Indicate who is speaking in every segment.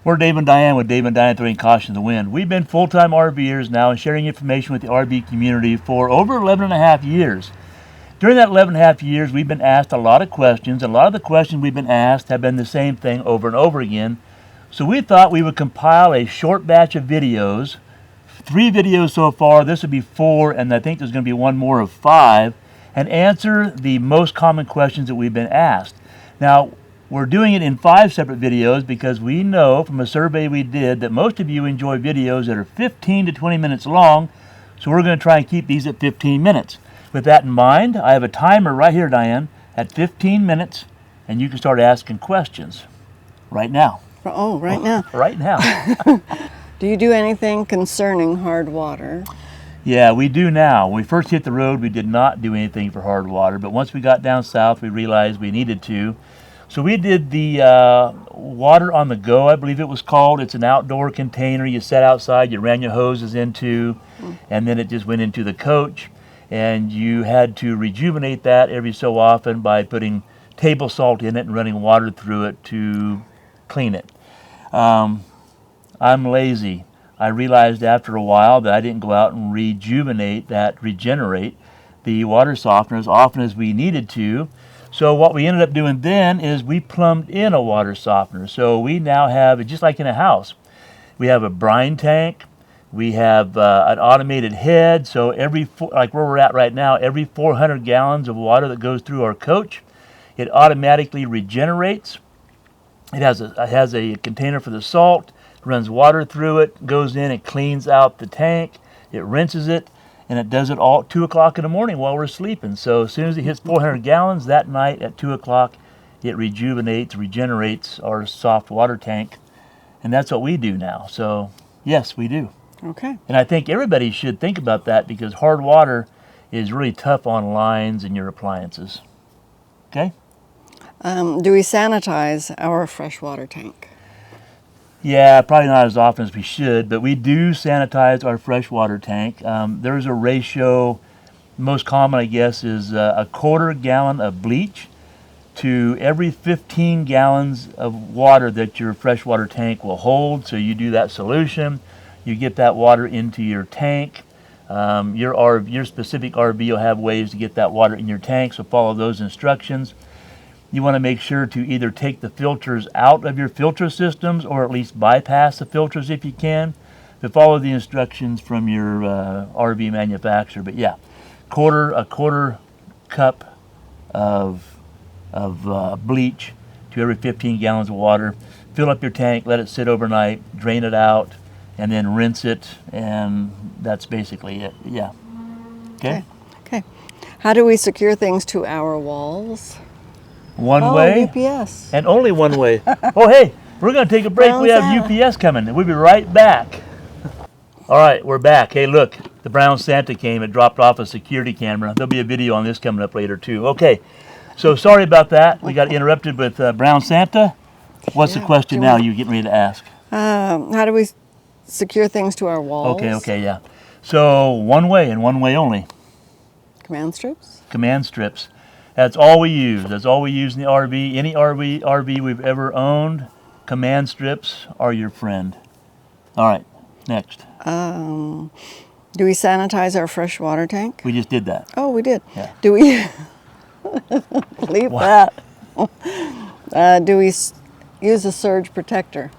Speaker 1: We're Dave and Diane with Dave and Diane throwing caution to the wind. We've been full-time RVers now and sharing information with the RV community for over 11 and a half years. During that 11 and a half years, we've been asked a lot of questions. A lot of the questions we've been asked have been the same thing over and over again. So we thought we would compile a short batch of videos, 3 videos so far. This would be 4, and I think there's going to be one more of 5, and answer the most common questions that we've been asked. Now, we're doing it in 5 separate videos because we know from a survey we did that most of you enjoy videos that are 15 to 20 minutes long, so we're going to try and keep these at 15 minutes. With that in mind, I have a timer right here, Diane, at 15 minutes, and you can start asking questions right now.
Speaker 2: Oh, right now.
Speaker 1: Right now.
Speaker 2: Do you do anything concerning hard water?
Speaker 1: Yeah, we do now. When we first hit the road, we did not do anything for hard water, but once we got down south, we realized we needed to. So we did the water on the go, I believe it was called. It's an outdoor container. You sat outside, you ran your hoses into, and then it just went into the coach. And you had to rejuvenate that every so often by putting table salt in it and running water through it to clean it. I'm lazy. I realized after a while that I didn't go out and regenerate the water softener as often as we needed to. So what we ended up doing then is we plumbed in a water softener. So we now have, just like in a house, we have a brine tank, we have an automated head. So like where we're at right now, every 400 gallons of water that goes through our coach, it automatically regenerates. It has a container for the salt, runs water through it, goes in and cleans out the tank, it rinses it, and it does it all at 2 o'clock in the morning while we're sleeping. So as soon as it hits 400 gallons that night at 2 o'clock, it regenerates our soft water tank. And that's what we do now. So yes, we do.
Speaker 2: Okay.
Speaker 1: And I think everybody should think about that because hard water is really tough on lines and your appliances. Okay?
Speaker 2: Do we sanitize our freshwater tank?
Speaker 1: Yeah, probably not as often as we should, but we do sanitize our freshwater tank. There's a ratio, most common I guess, is a 1/4 gallon of bleach to every 15 gallons of water that your freshwater tank will hold. So you do that solution, you get that water into your tank. Your specific RV will have ways to get that water in your tank, so follow those instructions. You want to make sure to either take the filters out of your filter systems or at least bypass the filters if you can, to follow the instructions from your RV manufacturer. But yeah, a quarter cup of bleach to every 15 gallons of water. Fill up your tank, let it sit overnight, drain it out, and then rinse it, and that's basically it. Yeah. Okay?
Speaker 2: Okay. How do we secure things to our walls?
Speaker 1: One way,
Speaker 2: UPS.
Speaker 1: and only one way. Oh, hey, we're going to take a break.
Speaker 2: Brown
Speaker 1: We have
Speaker 2: Santa.
Speaker 1: UPS coming, and we'll be right back. All right, we're back. Hey, look, the Brown Santa came and dropped off a security camera. There'll be a video on this coming up later, too. Okay, so sorry about that. We got interrupted with Brown Santa. What's the question now you're getting ready to ask?
Speaker 2: How do we secure things to our walls?
Speaker 1: Okay, yeah. So one way and one way only.
Speaker 2: Command strips?
Speaker 1: Command strips. That's all we use. That's all we use in the RV. Any RV we've ever owned, command strips are your friend. All right, next.
Speaker 2: Do we sanitize our fresh water tank?
Speaker 1: We just did that.
Speaker 2: Oh, we did.
Speaker 1: Yeah.
Speaker 2: Do we leave that? Do we use a surge protector?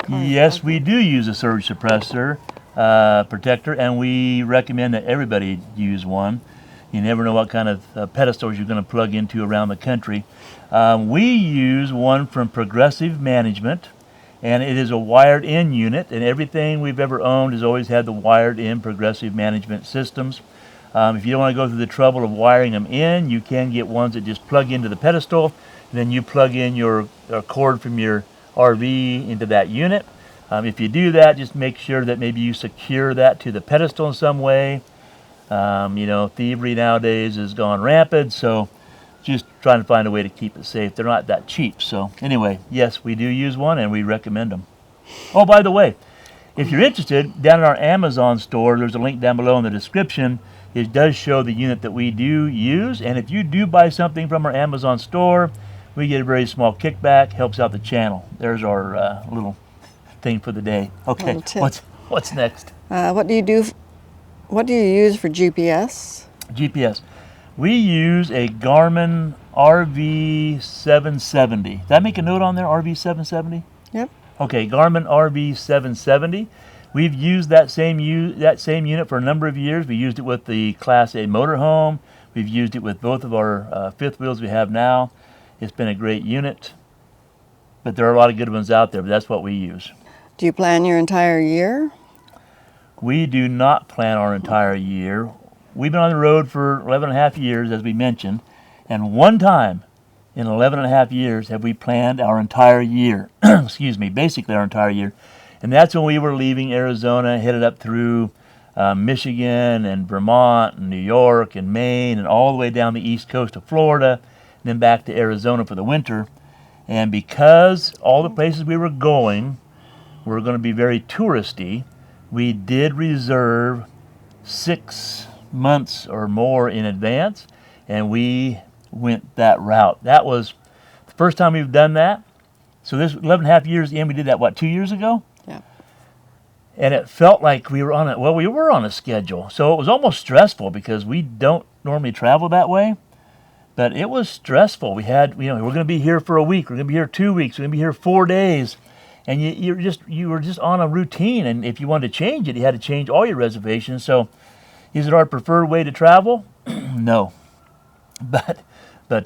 Speaker 1: Yes, we do use a surge suppressor protector, and we recommend that everybody use one. You never know what kind of pedestals you're going to plug into around the country. We use one from Progressive Management, and it is a wired-in unit, and everything we've ever owned has always had the wired-in Progressive Management systems. If you don't want to go through the trouble of wiring them in, you can get ones that just plug into the pedestal, and then you plug in your cord from your RV into that unit. If you do that, just make sure that maybe you secure that to the pedestal in some way. Thievery nowadays has gone rampant, so just trying to find a way to keep it safe. They're not that cheap. So anyway, yes, we do use one and we recommend them. Oh, by the way, if you're interested, down in our Amazon store, there's a link down below in the description. It does show the unit that we do use, and if you do buy something from our Amazon store, we get a very small kickback, helps out the channel. There's our little thing for the day. Okay,
Speaker 2: Little tip.
Speaker 1: what's next?
Speaker 2: What do you do? What do you use for GPS?
Speaker 1: GPS. We use a Garmin RV770. Did I make a note on there, RV770?
Speaker 2: Yep.
Speaker 1: Okay, Garmin RV770. We've used that same unit for a number of years. We used it with the Class A motorhome. We've used it with both of our fifth wheels we have now. It's been a great unit. But there are a lot of good ones out there, but that's what we use.
Speaker 2: Do you plan your entire year?
Speaker 1: We do not plan our entire year. We've been on the road for 11 and a half years, as we mentioned, and one time in 11 and a half years have we planned our entire year. Excuse me, basically our entire year. And that's when we were leaving Arizona, headed up through Michigan and Vermont and New York and Maine and all the way down the east coast of Florida, and then back to Arizona for the winter. And because all the places we were going were going to be very touristy, we did reserve 6 months or more in advance, and we went that route. That was the first time we've done that. So this 11 and a half years in, we did that, 2 years ago?
Speaker 2: Yeah.
Speaker 1: And it felt like we were we were on a schedule. So it was almost stressful because we don't normally travel that way. But it was stressful. We had, we're going to be here for a week. We're going to be here 2 weeks. We're going to be here 4 days. And you were just on a routine. And if you wanted to change it, you had to change all your reservations. So is it our preferred way to travel? No. But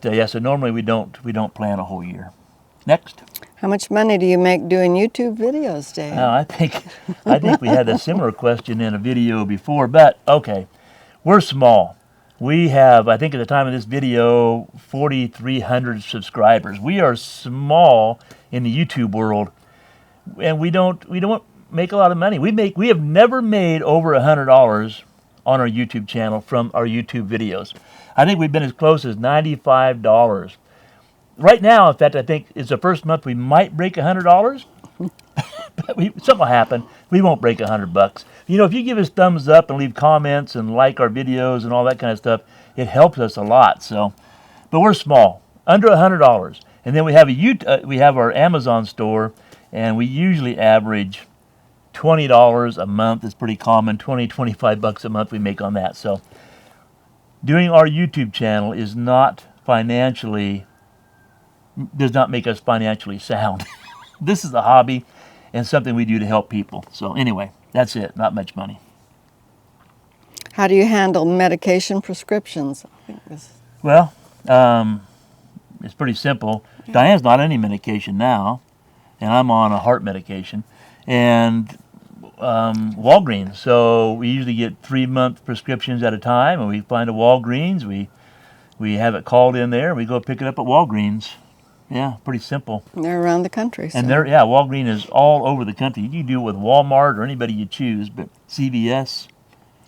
Speaker 1: yeah, so normally we don't plan a whole year. Next.
Speaker 2: How much money do you make doing YouTube videos, Dave?
Speaker 1: I think we had a similar question in a video before, but okay. We're small. We have, I think at the time of this video, 4,300 subscribers. We are small in the YouTube world, and we don't make a lot of money. We have never made over $100 on our YouTube channel from our YouTube videos. I think we've been as close as $95. Right now, in fact, I think it's the first month we might break $100. But something will happen. We won't break $100. If you give us thumbs up and leave comments and like our videos and all that kind of stuff, it helps us a lot. So, but we're small, under $100. And then we have we have our Amazon store, and we usually average $20 a month. Is pretty common. $25 a month we make on that. So, doing our YouTube channel does not make us financially sound. This is a hobby and something we do to help people. So anyway, that's it. Not much money.
Speaker 2: How do you handle medication prescriptions?
Speaker 1: Well, it's pretty simple. Yeah. Diane's not on any medication now, and I'm on a heart medication, and Walgreens. So we usually get 3-month prescriptions at a time, and we find a Walgreens. We have it called in there, and we go pick it up at Walgreens. Yeah, pretty simple.
Speaker 2: And they're around the country. So.
Speaker 1: And Walgreens is all over the country. You can do it with Walmart or anybody you choose, but CVS,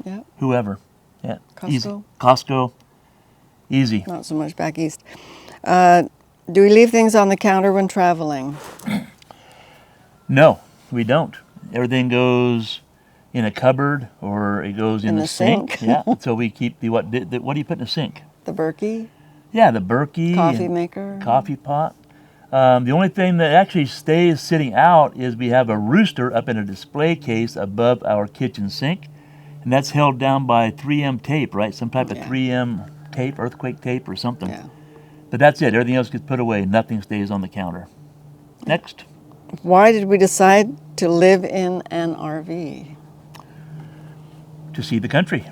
Speaker 2: yeah,
Speaker 1: whoever. Yeah,
Speaker 2: Costco.
Speaker 1: Easy. Costco, easy.
Speaker 2: Not so much back east. Do we leave things on the counter when traveling?
Speaker 1: No, we don't. Everything goes in a cupboard or it goes in the sink. Yeah, so we keep what do you put in the sink?
Speaker 2: The Berkey.
Speaker 1: Yeah, the Berkey.
Speaker 2: Coffee maker.
Speaker 1: Coffee pot. The only thing that actually stays sitting out is we have a rooster up in a display case above our kitchen sink, and that's held down by 3M tape, right? Some type of 3M tape, earthquake tape or something.
Speaker 2: Yeah.
Speaker 1: But that's it. Everything else gets put away. Nothing stays on the counter. Next.
Speaker 2: Why did we decide to live in an RV?
Speaker 1: To see the country.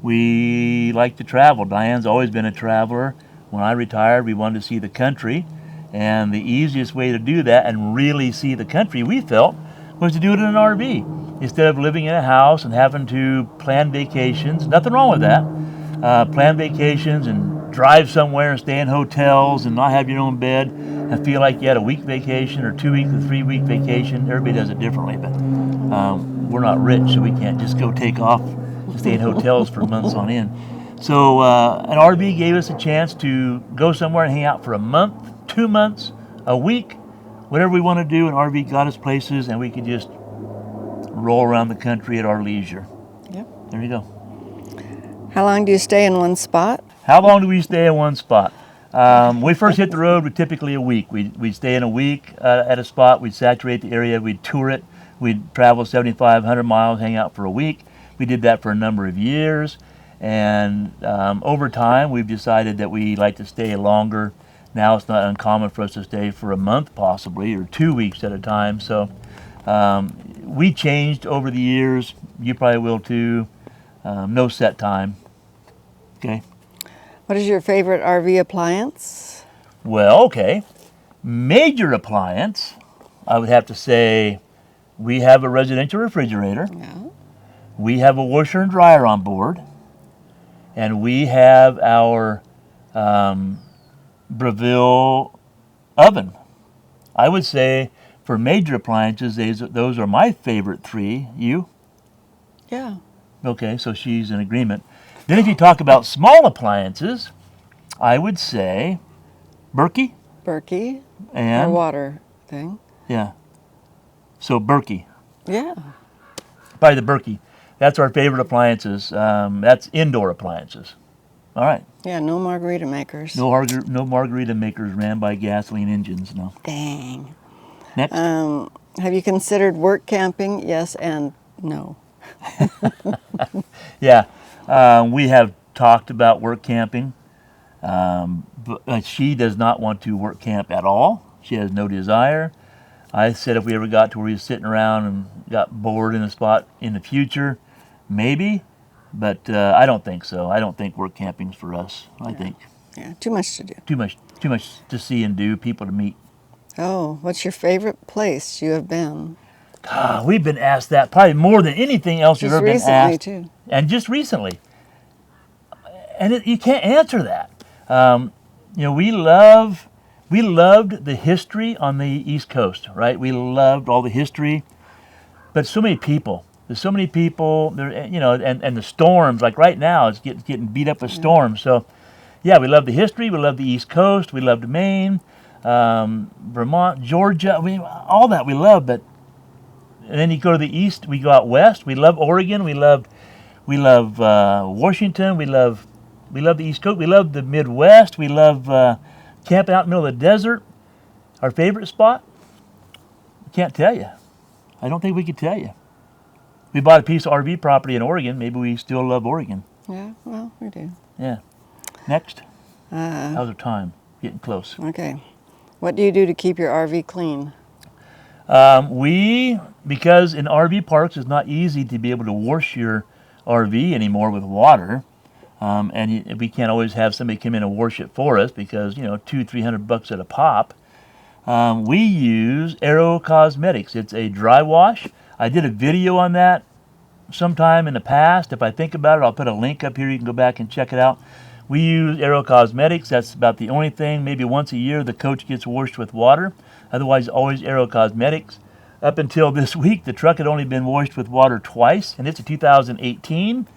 Speaker 1: We like to travel. Diane's always been a traveler. When I retired, we wanted to see the country. And the easiest way to do that and really see the country, we felt, was to do it in an RV. Instead of living in a house and having to plan vacations. Nothing wrong with that. Plan vacations and drive somewhere and stay in hotels and not have your own bed and feel like you had a week vacation or 2 week or 3 week vacation. Everybody does it differently, but we're not rich, so we can't just go take off and stay in hotels for months on end. So an RV gave us a chance to go somewhere and hang out for a month, 2 months, a week, whatever we want to do. An RV got us places, and we could just roll around the country at our leisure.
Speaker 2: Yep.
Speaker 1: There you go.
Speaker 2: How long do you stay in one spot?
Speaker 1: How long do we stay in one spot? When we first hit the road, we typically a week. We'd stay in a week at a spot. We'd saturate the area. We'd tour it. We'd travel 7,500 miles, hang out for a week. We did that for a number of years. And over time, we've decided that we like to stay longer. Now it's not uncommon for us to stay for a month possibly, or 2 weeks at a time. So we changed over the years. You probably will too. No set time. Okay.
Speaker 2: What is your favorite RV appliance?
Speaker 1: Well, okay. Major appliance, I would have to say we have a residential refrigerator.
Speaker 2: Yeah.
Speaker 1: We have a washer and dryer on board. And we have our Breville oven. I would say for major appliances, those are my favorite three. You?
Speaker 2: Yeah.
Speaker 1: Okay, so she's in agreement. Then if you talk about small appliances, I would say Berkey.
Speaker 2: Berkey.
Speaker 1: And
Speaker 2: Our water thing.
Speaker 1: yeah. So Berkey.
Speaker 2: Yeah.
Speaker 1: Probably the Berkey. That's our favorite appliances. That's indoor appliances. All right.
Speaker 2: Yeah, no margarita makers.
Speaker 1: No margarita makers ran by gasoline engines, no.
Speaker 2: Dang.
Speaker 1: Next.
Speaker 2: Have you considered work camping? Yes and no.
Speaker 1: Yeah. We have talked about work camping. But she does not want to work camp at all. She has no desire. I said if we ever got to where we were sitting around and got bored in a spot in the future, maybe. But I don't think so. I don't think work camping's for us. I think
Speaker 2: Yeah, too much to do.
Speaker 1: too much to see and do, people to meet.
Speaker 2: Oh, what's your favorite place you have been?
Speaker 1: We've been asked that probably more than anything else you've
Speaker 2: Just
Speaker 1: ever been
Speaker 2: recently,
Speaker 1: asked.
Speaker 2: too.
Speaker 1: And just recently. And you can't answer that. We loved the history on the East Coast, right? We loved all the history, but so many people. There's so many people. There, and the storms. Like right now, it's getting beat up with storms. So, yeah, we love the history. We love the East Coast. We loved Maine, Vermont, Georgia. All that we love. But and then you go to the east. We go out west. We love Oregon. We love Washington. We love the East Coast. We love the Midwest. We love camping out in the middle of the desert. Our favorite spot? Can't tell you. I don't think we could tell you. We bought a piece of RV property in Oregon. Maybe we still love Oregon.
Speaker 2: Yeah, well, we do.
Speaker 1: Yeah. Next. How's our time? Getting close.
Speaker 2: Okay. What do you do to keep your RV clean?
Speaker 1: Because in RV parks it's not easy to be able to wash your RV anymore with water. And we can't always have somebody come in and wash it for us because, $200-300 at a pop. We use Aero Cosmetics. It's a dry wash. I did a video on that sometime in the past. If I think about it, I'll put a link up here. You can go back and check it out. We use Aero Cosmetics. That's about the only thing. Maybe once a year the coach gets washed with water. Otherwise, always Aero Cosmetics. Up until this week, the truck had only been washed with water twice, and it's a 2018.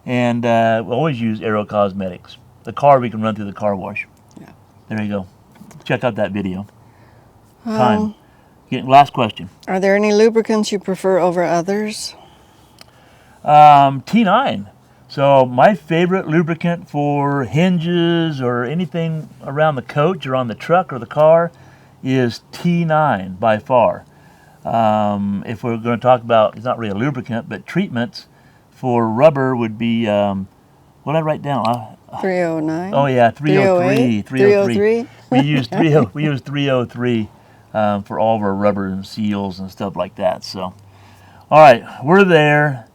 Speaker 1: And we always use Aero Cosmetics. The car we can run through the car wash.
Speaker 2: Yeah.
Speaker 1: There you go. Check out that video. Time. Last question.
Speaker 2: Are there any lubricants you prefer over others?
Speaker 1: T9. So my favorite lubricant for hinges or anything around the coach or on the truck or the car is T9 by far. If we're going to talk about, it's not really a lubricant, but treatments for rubber would be, what did I write down?
Speaker 2: 309?
Speaker 1: Oh yeah, 303.
Speaker 2: 303?
Speaker 1: We use 303 for all of our rubber and seals and stuff like that. So, all right, we're there.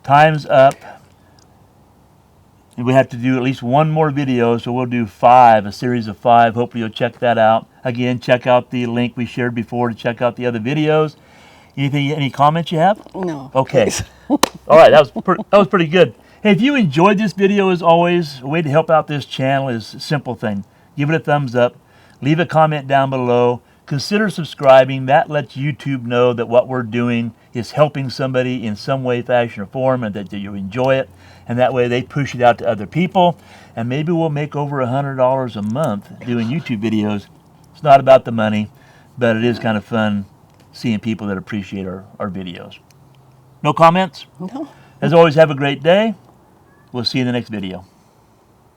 Speaker 1: Time's up. And we have to do at least one more video, so we'll do 5, a series of 5. Hopefully you'll check that out. Again, check out the link we shared before to check out the other videos. Any comments you have?
Speaker 2: No.
Speaker 1: Okay. All right, that was pretty good. Hey, if you enjoyed this video, as always, a way to help out this channel is a simple thing. Give it a thumbs up. Leave a comment down below. Consider subscribing. That lets YouTube know that what we're doing is helping somebody in some way, fashion, or form, and that you enjoy it. And that way they push it out to other people. And maybe we'll make over $100 a month doing YouTube videos. It's not about the money, but it is kind of fun seeing people that appreciate our videos. No comments?
Speaker 2: No.
Speaker 1: As always, have a great day. We'll see you in the next video.